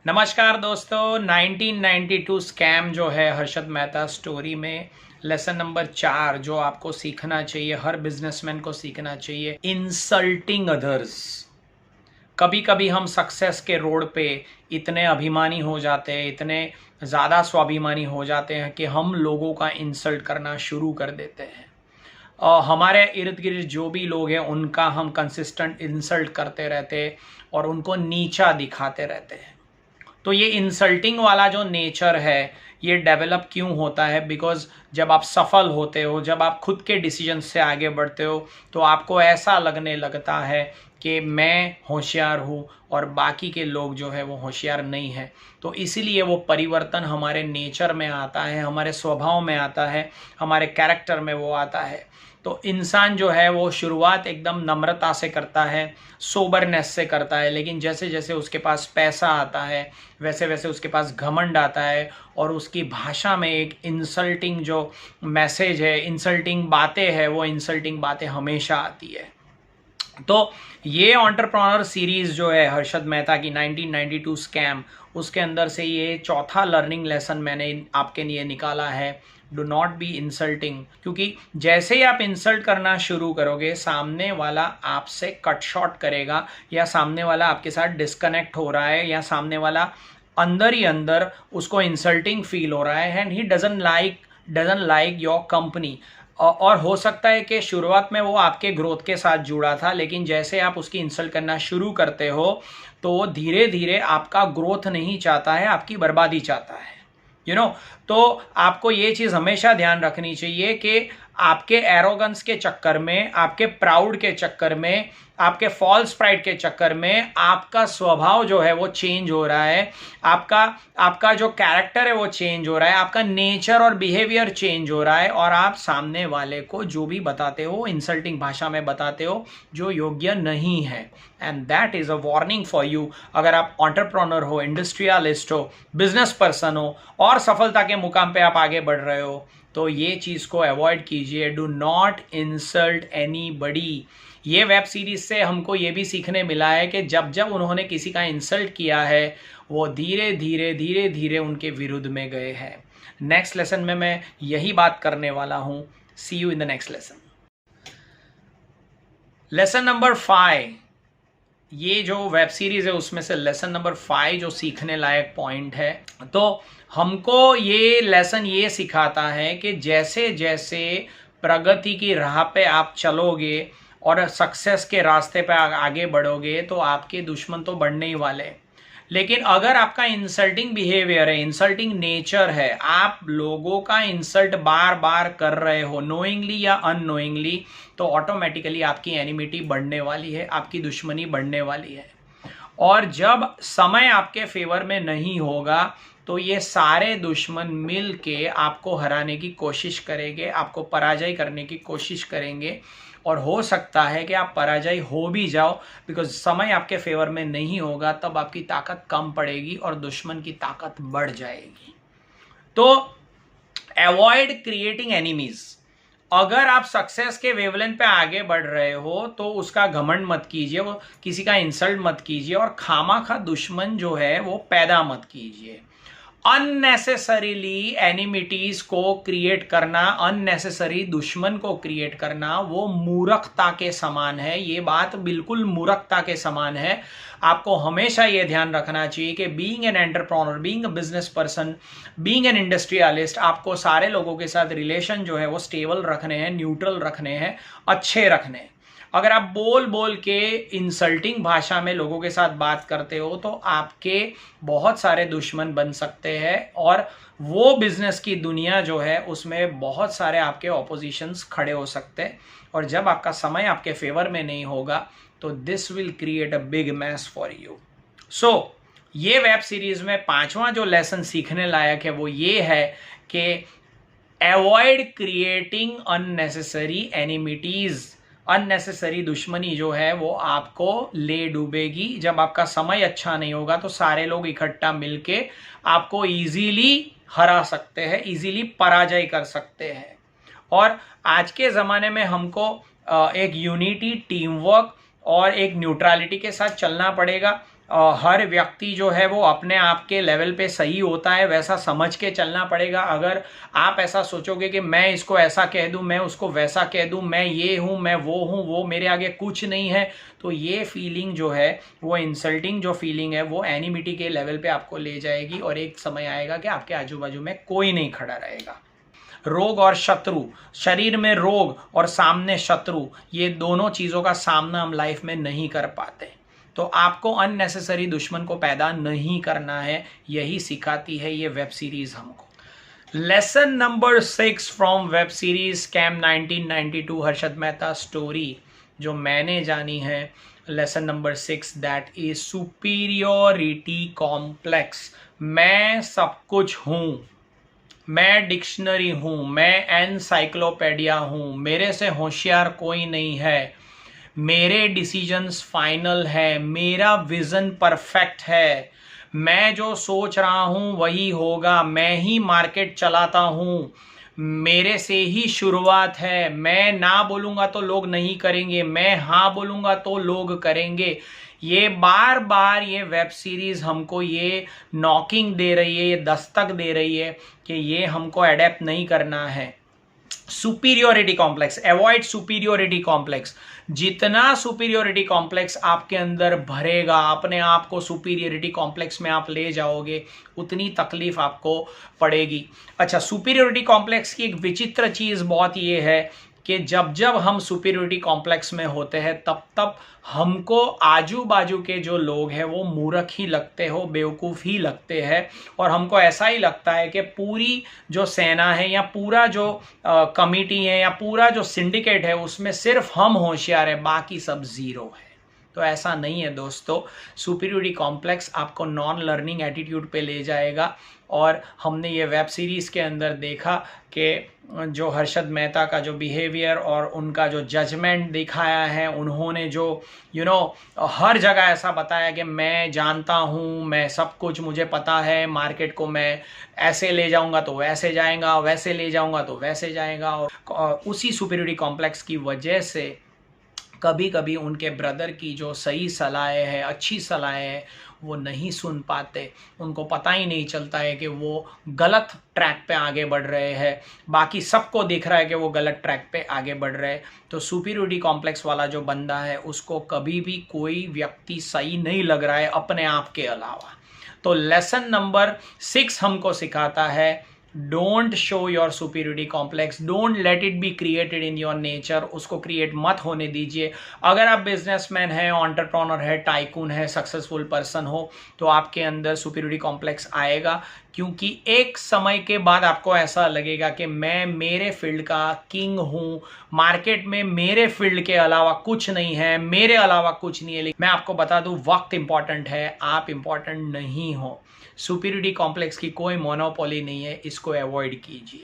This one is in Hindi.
नमस्कार दोस्तों। 1992 स्कैम जो है हर्षद मेहता स्टोरी में लेसन नंबर 4 जो आपको सीखना चाहिए, हर बिजनेसमैन को सीखना चाहिए, इंसल्टिंग अदर्स। कभी कभी हम सक्सेस के रोड पे इतने अभिमानी हो जाते हैं, इतने ज़्यादा स्वाभिमानी हो जाते हैं कि हम लोगों का इंसल्ट करना शुरू कर देते हैं। हमारे इर्द गिर्द जो भी लोग हैं उनका हम कंसिस्टेंट इंसल्ट करते रहते हैं और उनको नीचा दिखाते रहते हैं। तो ये इंसल्टिंग वाला जो नेचर है ये डेवलप क्यों होता है? बिकॉज जब आप सफल होते हो, जब आप खुद के डिसीजन से आगे बढ़ते हो, तो आपको ऐसा लगने लगता है कि मैं होशियार हूँ और बाकी के लोग जो है वो होशियार नहीं है। तो इसीलिए वो परिवर्तन हमारे नेचर में आता है, हमारे स्वभाव में आता है, हमारे कैरेक्टर में वो आता है। तो इंसान जो है वो शुरुआत एकदम नम्रता से करता है, सोबरनेस से करता है, लेकिन जैसे जैसे उसके पास पैसा आता है वैसे वैसे उसके पास घमंड आता है और उसकी भाषा में एक इंसल्टिंग जो मैसेज है, इंसल्टिंग बातें है, वो इंसल्टिंग बातें हमेशा आती है। तो ये एंटरप्रेन्योर सीरीज जो है हर्षद मेहता की 1992 स्कैम, उसके अंदर से ये चौथा लर्निंग लेसन मैंने आपके लिए निकाला है, डू नॉट बी इंसल्टिंग। क्योंकि जैसे ही आप इंसल्ट करना शुरू करोगे, सामने वाला आपसे कट शॉर्ट करेगा, या सामने वाला आपके साथ डिस्कनेक्ट हो रहा है, या सामने वाला अंदर ही अंदर उसको इंसल्टिंग फील हो रहा है and he doesn't like your company. और हो सकता है कि शुरुआत में वो आपके ग्रोथ के साथ जुड़ा था, लेकिन जैसे आप उसकी इंसल्ट करना शुरू करते हो तो वो धीरे धीरे आपका ग्रोथ नहीं चाहता है, आपकी बर्बादी चाहता है। तो आपको ये चीज़ हमेशा ध्यान रखनी चाहिए कि आपके एरोगेंस के चक्कर में, आपके प्राउड के चक्कर में, आपके फॉल्स प्राइड के चक्कर में आपका स्वभाव जो है वो चेंज हो रहा है, आपका जो कैरेक्टर है वो चेंज हो रहा है, आपका नेचर और बिहेवियर चेंज हो रहा है, और आप सामने वाले को जो भी बताते हो इंसल्टिंग भाषा में बताते हो जो योग्य नहीं है। And that is a warning for you. अगर आप एंटरप्रेन्योर हो, इंडस्ट्रियलिस्ट हो, बिजनेस पर्सन हो और सफलता के मुकाम पे आप आगे बढ़ रहे हो, तो ये चीज़ को अवॉइड कीजिए। Do not insult anybody. ये वेब सीरीज से हमको ये भी सीखने मिला है कि जब जब उन्होंने किसी का इंसल्ट किया है वो धीरे धीरे उनके विरुद्ध में गए हैं। नेक्स्ट लेसन में मैं यही बात करने वाला हूं। See you in the next lesson. Lesson number 5, ये जो वेब सीरीज है उसमें से लेसन नंबर 5 जो सीखने लायक पॉइंट है, तो हमको ये लेसन ये सिखाता है कि जैसे जैसे प्रगति की राह पे आप चलोगे और सक्सेस के रास्ते पे आगे बढ़ोगे तो आपके दुश्मन तो बढ़ने ही वाले। लेकिन अगर आपका इंसल्टिंग बिहेवियर है, इंसल्टिंग नेचर है, आप लोगों का इंसल्ट बार बार कर रहे हो नोइंगली या अननोइंगली, तो ऑटोमेटिकली आपकी एनिमिटी बढ़ने वाली है, आपकी दुश्मनी बढ़ने वाली है। और जब समय आपके फेवर में नहीं होगा तो ये सारे दुश्मन मिल के आपको हराने की कोशिश करेंगे, आपको पराजय करने की कोशिश करेंगे, और हो सकता है कि आप पराजय हो भी जाओ, बिकॉज समय आपके फेवर में नहीं होगा, तब आपकी ताकत कम पड़ेगी और दुश्मन की ताकत बढ़ जाएगी। तो अवॉइड क्रिएटिंग एनिमीज। अगर आप सक्सेस के वेवलेंथ पे आगे बढ़ रहे हो तो उसका घमंड मत कीजिए, वो किसी का इंसल्ट मत कीजिए, और खामाखा दुश्मन जो है वो पैदा मत कीजिए। अननेसेसरीली एनिमिटीज को क्रिएट करना, अननेसेसरी दुश्मन को क्रिएट करना, वो मूर्खता के समान है। ये बात बिल्कुल मूर्खता के समान है। आपको हमेशा ये ध्यान रखना चाहिए कि being an entrepreneur, being a business person, being an industrialist, आपको सारे लोगों के साथ रिलेशन जो है वो स्टेबल रखने हैं, न्यूट्रल रखने हैं, अच्छे रखने हैं। अगर आप बोल बोल के इंसल्टिंग भाषा में लोगों के साथ बात करते हो तो आपके बहुत सारे दुश्मन बन सकते हैं, और वो बिजनेस की दुनिया जो है उसमें बहुत सारे आपके ऑपोजिशंस खड़े हो सकते हैं। और जब आपका समय आपके फेवर में नहीं होगा तो this will create a big mess for you. So ये वेब सीरीज में 5वां जो लेसन सीखने लायक है वो ये है कि अवॉइड क्रिएटिंग अननेसेसरी एनिमिटीज। अननेसेसरी दुश्मनी जो है वो आपको ले डूबेगी। जब आपका समय अच्छा नहीं होगा तो सारे लोग इकट्ठा मिलके आपको इजीली हरा सकते हैं, इजीली पराजय कर सकते हैं। और आज के ज़माने में हमको एक यूनिटी, टीम वर्क और एक न्यूट्रलिटी के साथ चलना पड़ेगा। हर व्यक्ति जो है वो अपने आप के लेवल पे सही होता है, वैसा समझ के चलना पड़ेगा। अगर आप ऐसा सोचोगे कि मैं इसको ऐसा कह दूं, मैं उसको वैसा कह दूं, मैं ये हूं, मैं वो हूं, वो मेरे आगे कुछ नहीं है, तो ये फीलिंग जो है, वो इंसल्टिंग जो फीलिंग है, वो एनिमिटी के लेवल पे आपको ले जाएगी और एक समय आएगा कि आपके आजू बाजू में कोई नहीं खड़ा रहेगा। रोग और शत्रु, शरीर में रोग और सामने शत्रु, ये दोनों चीज़ों का सामना हम लाइफ में नहीं कर पाते। तो आपको अननेसेसरी दुश्मन को पैदा नहीं करना है, यही सिखाती है ये वेब सीरीज हमको। Lesson number 6 from web series scam 1992 Harshad Mehta story, जो मैंने जानी है, lesson number 6, that is superiority complex. मैं सब कुछ हूं, मैं डिक्शनरी हूं, मैं एनसाइक्लोपीडिया हूं, मेरे से होशियार कोई नहीं है, मेरे डिसीजंस फाइनल है, मेरा विजन परफेक्ट है, मैं जो सोच रहा हूं वही होगा, मैं ही मार्केट चलाता हूं, मेरे से ही शुरुआत है, मैं ना बोलूंगा तो लोग नहीं करेंगे, मैं हाँ बोलूंगा तो लोग करेंगे। ये बार बार ये वेब सीरीज हमको ये नॉकिंग दे रही है, ये दस्तक दे रही है कि ये हमको अडेप्ट नहीं करना है। Superiority complex, avoid superiority complex. जितना सुपीरियोरिटी कॉम्प्लेक्स आपके अंदर भरेगा, अपने आप को सुपीरियोरिटी कॉम्प्लेक्स में आप ले जाओगे, उतनी तकलीफ आपको पड़ेगी। अच्छा, सुपीरियोरिटी कॉम्प्लेक्स की एक विचित्र चीज बहुत ये है कि जब जब हम सुपीरियोरिटी कॉम्प्लेक्स में होते हैं, तब तब हमको आजू बाजू के जो लोग हैं वो मूर्ख ही लगते हो, बेवकूफ़ ही लगते हैं, और हमको ऐसा ही लगता है कि पूरी जो सेना है या पूरा जो कमिटी है या पूरा जो सिंडिकेट है उसमें सिर्फ हम होशियार है, बाकी सब ज़ीरो है। तो ऐसा नहीं है दोस्तों। सुपीरियोरिटी कॉम्प्लेक्स आपको नॉन लर्निंग एटीट्यूड पे ले जाएगा, और हमने ये वेब सीरीज़ के अंदर देखा कि जो हर्षद मेहता का जो बिहेवियर और उनका जो जजमेंट दिखाया है, उन्होंने जो हर जगह ऐसा बताया कि मैं जानता हूँ, मैं सब कुछ मुझे पता है, मार्केट को मैं ऐसे ले जाऊंगा तो वैसे जाएगा, वैसे ले जाऊंगा तो वैसे जाएगा। और उसी सुपीरियोरिटी कॉम्प्लेक्स की वजह से कभी कभी उनके ब्रदर की जो सही सलाहें है, अच्छी सलाहें है, वो नहीं सुन पाते, उनको पता ही नहीं चलता है कि वो गलत ट्रैक पे आगे बढ़ रहे हैं, बाकी सबको दिख रहा है कि वो गलत ट्रैक पे आगे बढ़ रहे हैं। तो सुपीरियोरिटी कॉम्प्लेक्स वाला जो बंदा है उसको कभी भी कोई व्यक्ति सही नहीं लग रहा है अपने आप के अलावा। तो लेसन नंबर 6 हमको सिखाता है, don't show your superiority complex, don't let it be created in your nature, उसको क्रिएट मत होने दीजिए। अगर आप बिजनेसमैन हैं, एंटरप्रेन्योर है, टाइकून है, सक्सेसफुल पर्सन हो, तो आपके अंदर सुपीरियोरिटी कॉम्प्लेक्स आएगा, क्योंकि एक समय के बाद आपको ऐसा लगेगा कि मैं मेरे फील्ड का किंग हूँ, मार्केट में मेरे फील्ड के अलावा कुछ नहीं है, मेरे अलावा कुछ नहीं है। लेकिन मैं आपको बता दूं, वक्त इंपॉर्टेंट है, आप इंपॉर्टेंट नहीं हो। सुपीरियोरिटी कॉम्प्लेक्स की कोई मोनोपोली नहीं है, इसको अवॉइड कीजिए।